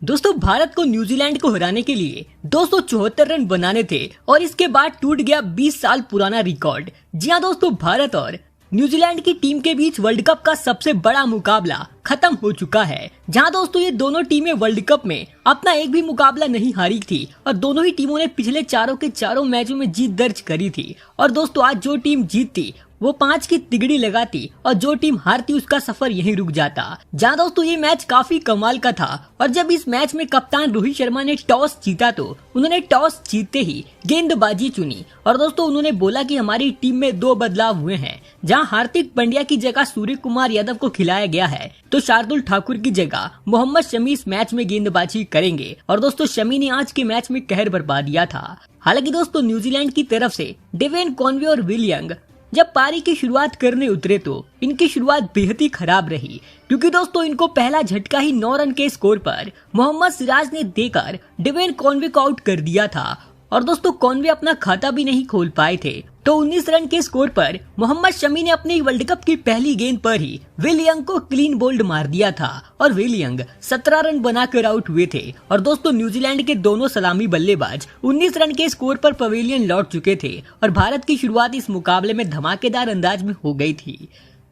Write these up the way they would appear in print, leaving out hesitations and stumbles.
दोस्तों भारत को न्यूजीलैंड को हराने के लिए 274 रन बनाने थे और इसके बाद टूट गया 20 साल पुराना रिकॉर्ड। जी हाँ दोस्तों, भारत और न्यूजीलैंड की टीम के बीच वर्ल्ड कप का सबसे बड़ा मुकाबला खत्म हो चुका है। जहां दोस्तों ये दोनों टीमें वर्ल्ड कप में अपना एक भी मुकाबला नहीं हारी थी और दोनों ही टीमों ने पिछले चारों के चारों मैचों में जीत दर्ज करी थी। और दोस्तों आज जो टीम जीतती वो 5 की तिगड़ी लगाती और जो टीम हारती उसका सफर यहीं रुक जाता। जहां दोस्तों ये मैच काफी कमाल का था और जब इस मैच में कप्तान रोहित शर्मा ने टॉस जीता तो उन्होंने टॉस जीतते ही गेंदबाजी चुनी और दोस्तों उन्होंने बोला कि हमारी टीम में 2 बदलाव हुए हैं। जहां हार्दिक पांड्या की जगह सूर्य कुमार यादव को खिलाया गया है तो शार्दुल ठाकुर की जगह मोहम्मद शमी इस मैच में गेंदबाजी करेंगे। और दोस्तों शमी ने आज के मैच में कहर बरपा दिया था। हालांकि दोस्तों न्यूजीलैंड की तरफ से डेवेन कॉनवे और विल यंग जब पारी की शुरुआत करने उतरे तो इनकी शुरुआत बेहद ही खराब रही, क्योंकि दोस्तों इनको पहला झटका ही 9 रन के स्कोर पर मोहम्मद सिराज ने देकर डेवेन कॉनवे को आउट कर दिया था। और दोस्तों कॉनवे अपना खाता भी नहीं खोल पाए थे तो 19 रन के स्कोर पर मोहम्मद शमी ने अपनी वर्ल्ड कप की पहली गेंद पर ही विल यंग को क्लीन बोल्ड मार दिया था और विल यंग 17 रन बनाकर आउट हुए थे। और दोस्तों न्यूजीलैंड के दोनों सलामी बल्लेबाज 19 रन के स्कोर पर पवेलियन लौट चुके थे और भारत की शुरुआत इस मुकाबले में धमाकेदार अंदाज में हो गई थी।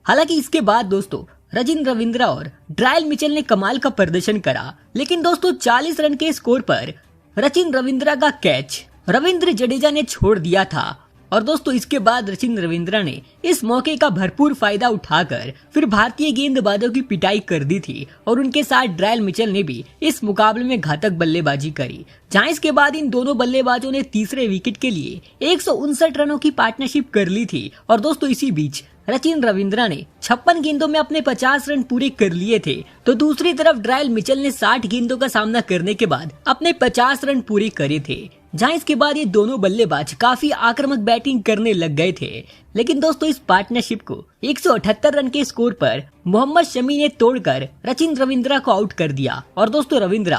हालांकि इसके बाद दोस्तों रचिन रविंद्रा और ड्रायल मिचेल ने कमाल का प्रदर्शन करा, लेकिन दोस्तों 40 रन के स्कोर पर रचिन रविंद्रा का कैच रविंद्र जडेजा ने छोड़ दिया था। और दोस्तों इसके बाद रचिन रविंद्रा ने इस मौके का भरपूर फायदा उठाकर फिर भारतीय गेंदबाजों की पिटाई कर दी थी और उनके साथ ड्रायल मिचेल ने भी इस मुकाबले में घातक बल्लेबाजी करी। जहां इसके बाद इन दोनों बल्लेबाजों ने तीसरे विकेट के लिए 159 रनों की पार्टनरशिप कर ली थी। और दोस्तों इसी बीच रचिन रविंद्रा ने 56 गेंदों में अपने 50 रन पूरे कर लिए थे तो दूसरी तरफ ड्रायल मिचेल ने 60 गेंदों का सामना करने के बाद अपने 50 रन पूरे करे थे। जहां इसके बाद ये दोनों बल्लेबाज काफी आक्रामक बैटिंग करने लग गए थे, लेकिन दोस्तों इस पार्टनरशिप को 178 रन के स्कोर पर मोहम्मद शमी ने तोड़कर रचिन रविंद्रा को आउट कर दिया। और दोस्तों रविंद्रा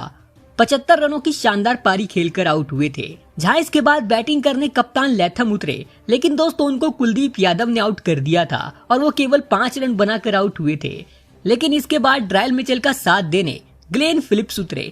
75 रनों की शानदार पारी खेलकर आउट हुए थे। जहां इसके बाद बैटिंग करने कप्तान लैथम उतरे, लेकिन दोस्तों उनको कुलदीप यादव ने आउट कर दिया था और वो केवल 5 रन बनाकर आउट हुए थे। लेकिन इसके बाद ड्रायल मिचेल का साथ देने ग्लेन फिलिप्स उतरे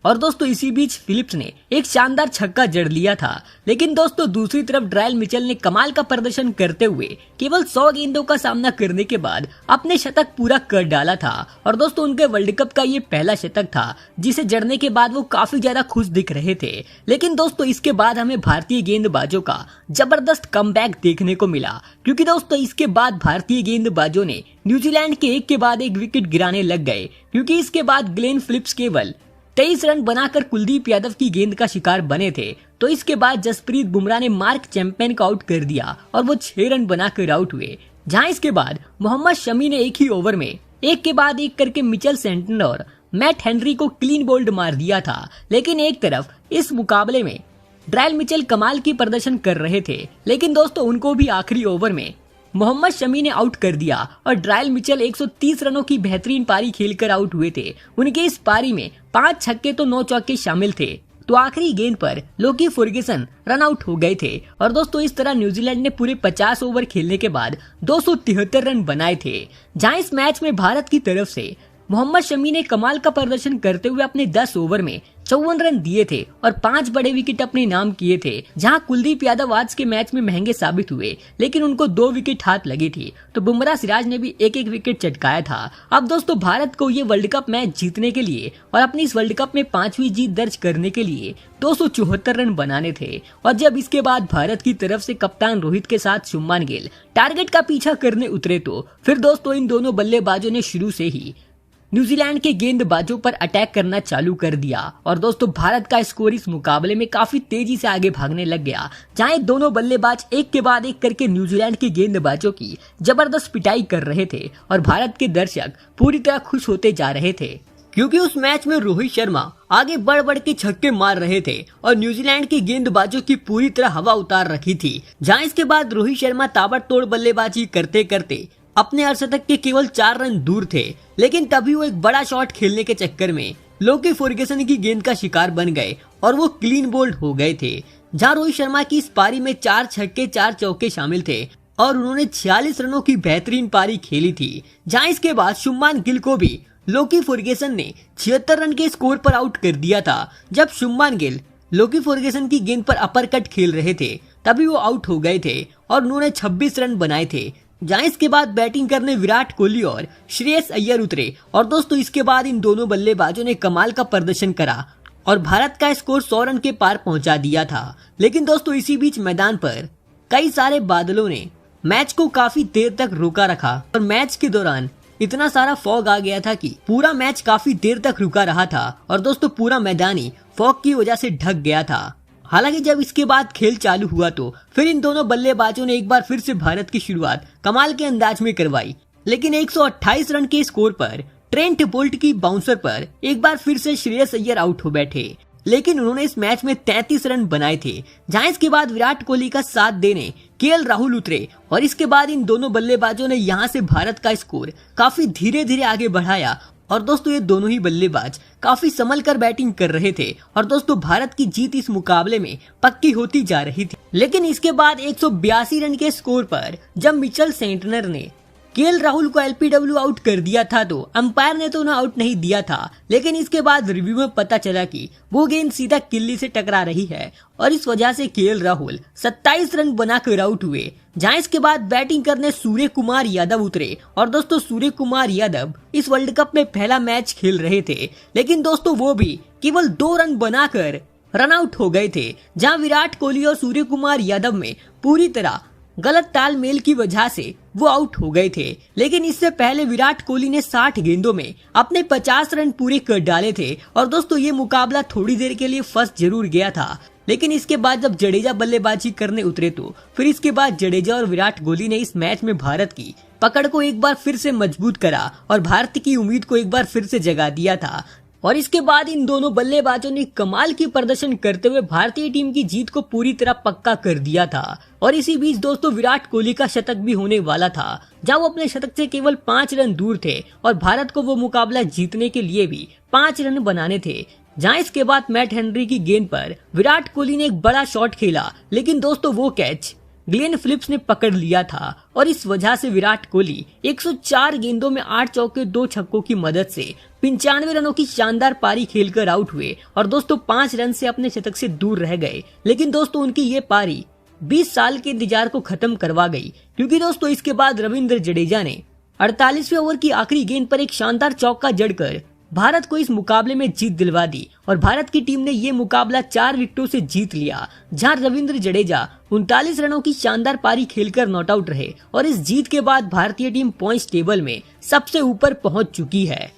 और दोस्तों इसी बीच फिलिप्स ने एक शानदार छक्का जड़ लिया था। लेकिन दोस्तों दूसरी तरफ ड्रायल मिचेल ने कमाल का प्रदर्शन करते हुए केवल 100 गेंदों का सामना करने के बाद अपने शतक पूरा कर डाला था। और दोस्तों उनके वर्ल्ड कप का ये पहला शतक था जिसे जड़ने के बाद वो काफी ज्यादा खुश दिख रहे थे। लेकिन दोस्तों इसके बाद हमें भारतीय गेंदबाजों का जबरदस्त कमबैक देखने को मिला, क्योंकि दोस्तों इसके बाद भारतीय गेंदबाजों ने न्यूजीलैंड के एक के बाद एक विकेट गिराने लग गए, क्योंकि इसके बाद ग्लेन फिलिप्स केवल 23 रन बनाकर कुलदीप यादव की गेंद का शिकार बने थे तो इसके बाद जसप्रीत बुमराह ने मार्क चैंपियन को आउट कर दिया और वो 6 रन बनाकर आउट हुए। जहां इसके बाद मोहम्मद शमी ने एक ही ओवर में एक के बाद एक करके मिचेल सेंटनर और मैट हेनरी को क्लीन बोल्ड मार दिया था। लेकिन एक तरफ इस मुकाबले में ड्रायल मिचेल कमाल की प्रदर्शन कर रहे थे, लेकिन दोस्तों उनको भी आखिरी ओवर में मोहम्मद शमी ने आउट कर दिया और ड्रायल मिचेल 130 रनों की बेहतरीन पारी खेलकर आउट हुए थे। उनके इस पारी में 5 छक्के तो 9 चौके शामिल थे तो आखिरी गेंद पर लोकी फर्ग्यूसन रन आउट हो गए थे। और दोस्तों इस तरह न्यूजीलैंड ने पूरे 50 ओवर खेलने के बाद 273 रन बनाए थे। जहां इस मैच में भारत की तरफ से मोहम्मद शमी ने कमाल का प्रदर्शन करते हुए अपने 10 ओवर में 54 रन दिए थे और 5 बड़े विकेट अपने नाम किए थे। जहां कुलदीप यादव आज के मैच में महंगे साबित हुए, लेकिन उनको 2 विकेट हाथ लगी थी तो बुमराह सिराज ने भी एक विकेट चटकाया था। अब दोस्तों भारत को ये वर्ल्ड कप मैच जीतने के लिए और अपनी इस वर्ल्ड कप में 5वीं जीत दर्ज करने के लिए 274 रन बनाने थे। और जब इसके बाद भारत की तरफ से कप्तान रोहित के साथ शुभमान गिल टारगेट का पीछा करने उतरे तो फिर दोस्तों इन दोनों बल्लेबाजों ने शुरू से ही न्यूजीलैंड के गेंदबाजों पर अटैक करना चालू कर दिया। और दोस्तों भारत का स्कोर इस मुकाबले में काफी तेजी से आगे भागने लग गया, जहां दोनों बल्लेबाज एक के बाद एक करके न्यूजीलैंड के गेंदबाजों की जबरदस्त पिटाई कर रहे थे और भारत के दर्शक पूरी तरह खुश होते जा रहे थे, क्योंकि उस मैच में रोहित शर्मा आगे बढ़ बढ़ के छक्के मार रहे थे और न्यूजीलैंड के गेंदबाजों की पूरी तरह हवा उतार रखी थी। जहां इसके बाद रोहित शर्मा ताबड़तोड़ बल्लेबाजी करते करते अपने अर्धशतक के केवल 4 रन दूर थे, लेकिन तभी वो एक बड़ा शॉट खेलने के चक्कर में लोकी फर्ग्यूसन की गेंद का शिकार बन गए और वो क्लीन बोल्ड हो गए थे। जहां रोहित शर्मा की इस पारी में 4 छक्के 4 चौके शामिल थे और उन्होंने 46 रनों की बेहतरीन पारी खेली थी। जहां इसके बाद शुभमान गिल को भी लोकी फर्ग्यूसन ने 76 रन के स्कोर पर आउट कर दिया था। जब शुभमान गिल लोकी फर्ग्यूसन की गेंद पर अपरकट खेल रहे थे तभी वो आउट हो गए थे और उन्होंने 26 रन बनाए थे। जहां इसके बाद बैटिंग करने विराट कोहली और श्रेयस अय्यर उतरे और दोस्तों इसके बाद इन दोनों बल्लेबाजों ने कमाल का प्रदर्शन करा और भारत का स्कोर 100 रन के पार पहुंचा दिया था। लेकिन दोस्तों इसी बीच मैदान पर कई सारे बादलों ने मैच को काफी देर तक रोका रखा और मैच के दौरान इतना सारा फॉग आ गया था कि पूरा मैच काफी देर तक रुका रहा था और दोस्तों पूरा मैदान ही फॉग की वजह से ढक गया था। हालांकि जब इसके बाद खेल चालू हुआ तो फिर इन दोनों बल्लेबाजों ने एक बार फिर से भारत की शुरुआत कमाल के अंदाज में करवाई। लेकिन 128 रन के स्कोर पर ट्रेंट बोल्ट की बाउंसर पर एक बार फिर से श्रेयस अय्यर आउट हो बैठे। लेकिन उन्होंने इस मैच में 33 रन बनाए थे। जहां इसके बाद विराट कोहली का साथ देने केएल राहुल उतरे और इसके बाद इन दोनों बल्लेबाजों ने यहां से भारत का स्कोर काफी धीरे धीरे आगे बढ़ाया और दोस्तों ये दोनों ही बल्लेबाज काफी संभल कर बैटिंग कर रहे थे और दोस्तों भारत की जीत इस मुकाबले में पक्की होती जा रही थी। लेकिन इसके बाद 182 रन के स्कोर पर जब मिचेल सेंटनर ने केएल राहुल को एलपीडब्ल्यू आउट कर दिया था तो अंपायर ने तो उन्हें आउट नहीं दिया था। लेकिन इसके बाद रिव्यू में पता चला कि वो गेंद सीधा किल्ली से टकरा रही है और इस वजह से केएल राहुल 27 रन बनाकर आउट हुए। जहां इसके बाद बैटिंग करने सूर्य कुमार यादव उतरे और दोस्तों सूर्य कुमार यादव इस वर्ल्ड कप में पहला मैच खेल रहे थे। लेकिन दोस्तों वो भी केवल 2 रन बनाकर रन आउट हो गए थे। जहां विराट कोहली और सूर्य कुमार यादव में पूरी तरह गलत तालमेल की वजह से वो आउट हो गए थे। लेकिन इससे पहले विराट कोहली ने 60 गेंदों में अपने 50 रन पूरे कर डाले थे और दोस्तों ये मुकाबला थोड़ी देर के लिए फंस जरूर गया था। लेकिन इसके बाद जब जडेजा बल्लेबाजी करने उतरे तो फिर इसके बाद जडेजा और विराट कोहली ने इस मैच में भारत की पकड़ को एक बार फिर से मजबूत करा और भारत की उम्मीद को एक बार फिर से जगा दिया था। और इसके बाद इन दोनों बल्लेबाजों ने कमाल की प्रदर्शन करते हुए भारतीय टीम की जीत को पूरी तरह पक्का कर दिया था। और इसी बीच दोस्तों विराट कोहली का शतक भी होने वाला था जहां वो अपने शतक से केवल 5 रन दूर थे और भारत को वो मुकाबला जीतने के लिए भी 5 रन बनाने थे। जहां इसके बाद मैट हेनरी की गेंद पर विराट कोहली ने एक बड़ा शॉट खेला लेकिन दोस्तों वो कैच ग्लेन फिलिप्स ने पकड़ लिया था और इस वजह से विराट कोहली 104 गेंदों में 8 चौके 2 छक्कों की मदद से 95 रनों की शानदार पारी खेलकर आउट हुए और दोस्तों 5 रन से अपने शतक से दूर रह गए। लेकिन दोस्तों उनकी ये पारी 20 साल के इंतजार को खत्म करवा गई क्योंकि दोस्तों इसके बाद रविंद्र जडेजा ने 48वें ओवर की आखिरी गेंद पर एक शानदार चौका जड़कर भारत को इस मुकाबले में जीत दिलवा दी और भारत की टीम ने ये मुकाबला 4 विकेटों से जीत लिया। जहां रविंद्र जडेजा 39 रनों की शानदार पारी खेलकर नॉट आउट रहे और इस जीत के बाद भारतीय टीम पॉइंट्स टेबल में सबसे ऊपर पहुंच चुकी है।